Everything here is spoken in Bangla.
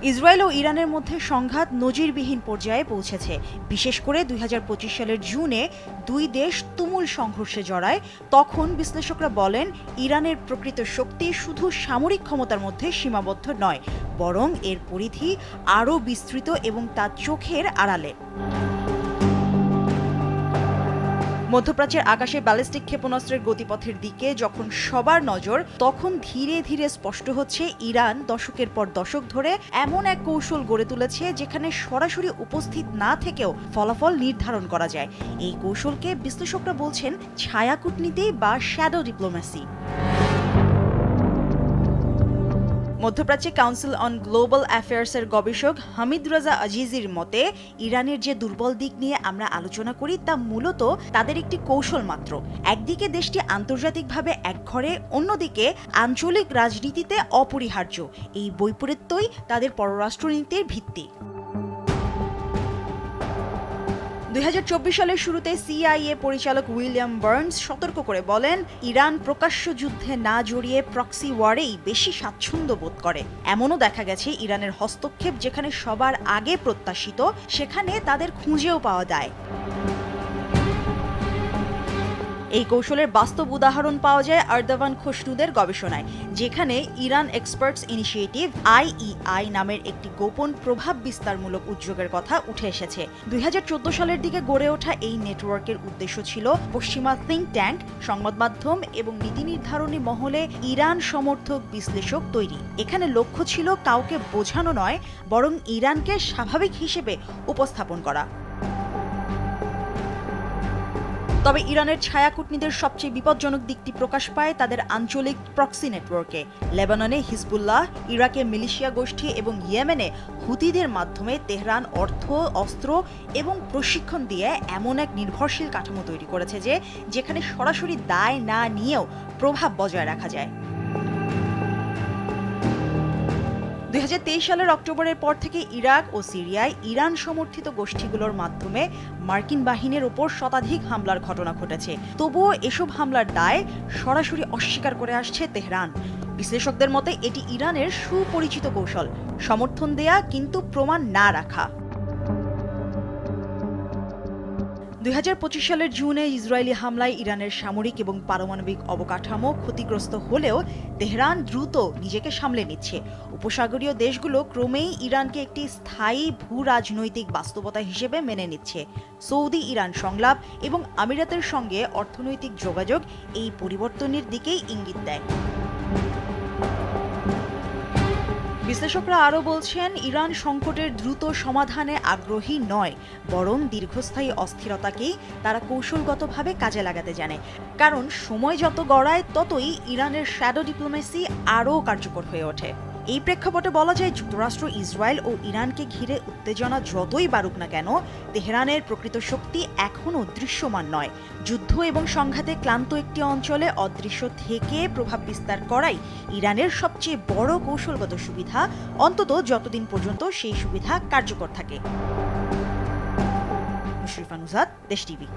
ইসরায়েল ও ইরানের মধ্যে সংঘাত নজিরবিহীন পর্যায়ে পৌঁছেছে। বিশেষ করে ২০২৫ সালের জুনে দুই দেশ তুমুল সংঘর্ষে জড়ায়। তখন বিশ্লেষকরা বলেন, ইরানের প্রকৃত শক্তি শুধু সামরিক ক্ষমতার মধ্যে সীমাবদ্ধ নয়, বরং এর পরিধি আরও বিস্তৃত এবং তা চোখের আড়ালে। মধ্যপ্রাচ্যের আকাশে ব্যালিস্টিক ক্ষেপণাস্ত্রের গতিপথের দিকে যখন সবার নজর, তখন ধীরে ধীরে স্পষ্ট হচ্ছে ইরান দশকের পর দশক ধরে এমন এক কৌশল গড়ে তুলেছে যেখানে সরাসরি উপস্থিত না থেকেও ফলাফল নির্ধারণ করা যায়। এই কৌশলকে বিশ্লেষকরা বলছেন ছায়া কূটনীতি বা শ্যাডো ডিপ্লোম্যাসি। মধ্যপ্রাচ্যে কাউন্সিল অন গ্লোবাল অ্যাফেয়ার্সের গবেষক হামিদ রাজা আজিজির মতে, ইরানের যে দুর্বল দিক নিয়ে আমরা আলোচনা করি তা মূলত তাদের একটি কৌশল মাত্র। একদিকে দেশটি আন্তর্জাতিকভাবে একঘরে, অন্যদিকে আঞ্চলিক রাজনীতিতে অপরিহার্য। এই বৈপরীত্যই তাদের পররাষ্ট্রনীতির ভিত্তি। ২০২৪ সালের শুরুতে সিআইএ পরিচালক উইলিয়াম বার্নস সতর্ক করে বলেন, ইরান প্রকাশ্য যুদ্ধে না জড়িয়ে প্রক্সি ওয়ারেই বেশি স্বাচ্ছন্দ্য বোধ করে। এমনও দেখা গেছে ইরানের হস্তক্ষেপ যেখানে সবার আগে প্রত্যাশিত, সেখানে তাদের খুঁজেও পাওয়া যায়। এই কৌশলের বাস্তব উদাহরণ পাওয়া যায় আরদাভান খসরুদের গবেষণায়, যেখানে ইরান এক্সপার্টস ইনিশিয়েটিভ IEI নামের একটি গোপন প্রভাব বিস্তারমূলক উদ্যোগের কথা উঠে এসেছে। ২০১৪ সালের দিকে গড়ে ওঠা এই নেটওয়ার্কের উদ্দেশ্য ছিল পশ্চিমা থিঙ্ক ট্যাঙ্ক, সংবাদ মাধ্যম এবং নীতি নির্ধারণী মহলে ইরান সমর্থক বিশ্লেষক তৈরি। এখানে লক্ষ্য ছিল কাউকে বোঝানো নয়, বরং ইরানকে স্বাভাবিক হিসেবে উপস্থাপন করা। তবে ইরানের ছায়া কূটনীতির সবচেয়ে বিপজ্জনক দিকটি প্রকাশ পায় তাদের আঞ্চলিক প্রক্সি নেটওয়ার্কে। লেবাননে হিজবুল্লাহ, ইরাকে মিলিশিয়া গোষ্ঠী এবং ইয়েমেনে হুতিদের মাধ্যমে তেহরান অর্থ, অস্ত্র এবং প্রশিক্ষণ দিয়ে এমন এক নির্ভরশীল কাঠামো তৈরি করেছে যেখানে সরাসরি দায় না নিয়েও প্রভাব বজায় রাখা যায়। ২০২৩ সালের অক্টোবরের পর থেকে ইরাক ও সিরিয়ায় ইরান সমর্থিত গোষ্ঠীগুলোর মাধ্যমে মার্কিন বাহিনীর ওপর শতাধিক হামলার ঘটনা ঘটেছে। তবুও এসব হামলার দায় সরাসরি অস্বীকার করে আসছে তেহরান। বিশ্লেষকদের মতে এটি ইরানের সুপরিচিত কৌশল, সমর্থন দেয়া কিন্তু প্রমাণ না রাখা। ২০২৫ সালের জুনে ইসরায়েলি হামলায় ইরানের সামরিক এবং পারমাণবিক অবকাঠামো ক্ষতিগ্রস্ত হলেও তেহরান দ্রুত নিজেকে সামলে নিচ্ছে। উপসাগরীয় দেশগুলো ক্রমেই ইরানকে একটি স্থায়ী ভূ-রাজনৈতিক বাস্তবতা হিসেবে মেনে নিচ্ছে। সৌদি ইরান সংলাপ এবং আমিরাতের সঙ্গে অর্থনৈতিক যোগাযোগ এই পরিবর্তনের দিকেই ইঙ্গিত দেয়। বিশ্লেষকরা আরও বলছেন, ইরান সংকটের দ্রুত সমাধানে আগ্রহী নয়, বরং দীর্ঘস্থায়ী অস্থিরতাকেই তারা কৌশলগতভাবে কাজে লাগাতে জানে। কারণ সময় যত গড়ায় ততই ইরানের শ্যাডো ডিপ্লোম্যাসি আরও কার্যকর হয়ে ওঠে। এই প্রেক্ষাপটে বলা যায়, যুক্তরাষ্ট্র, ইসরায়েল ও ইরানকে ঘিরে উত্তেজনা যতই বাড়ুক না কেন, তেহরানের প্রকৃত শক্তি এখনও দৃশ্যমান নয়। যুদ্ধ এবং সংঘাতে ক্লান্ত একটি অঞ্চলে অদৃশ্য থেকে প্রভাব বিস্তার করাই ইরানের সবচেয়ে বড় কৌশলগত সুবিধা, অন্তত যতদিন পর্যন্ত সেই সুবিধা কার্যকর থাকে। মুশরিফা নুজাত, দেশ টিভি।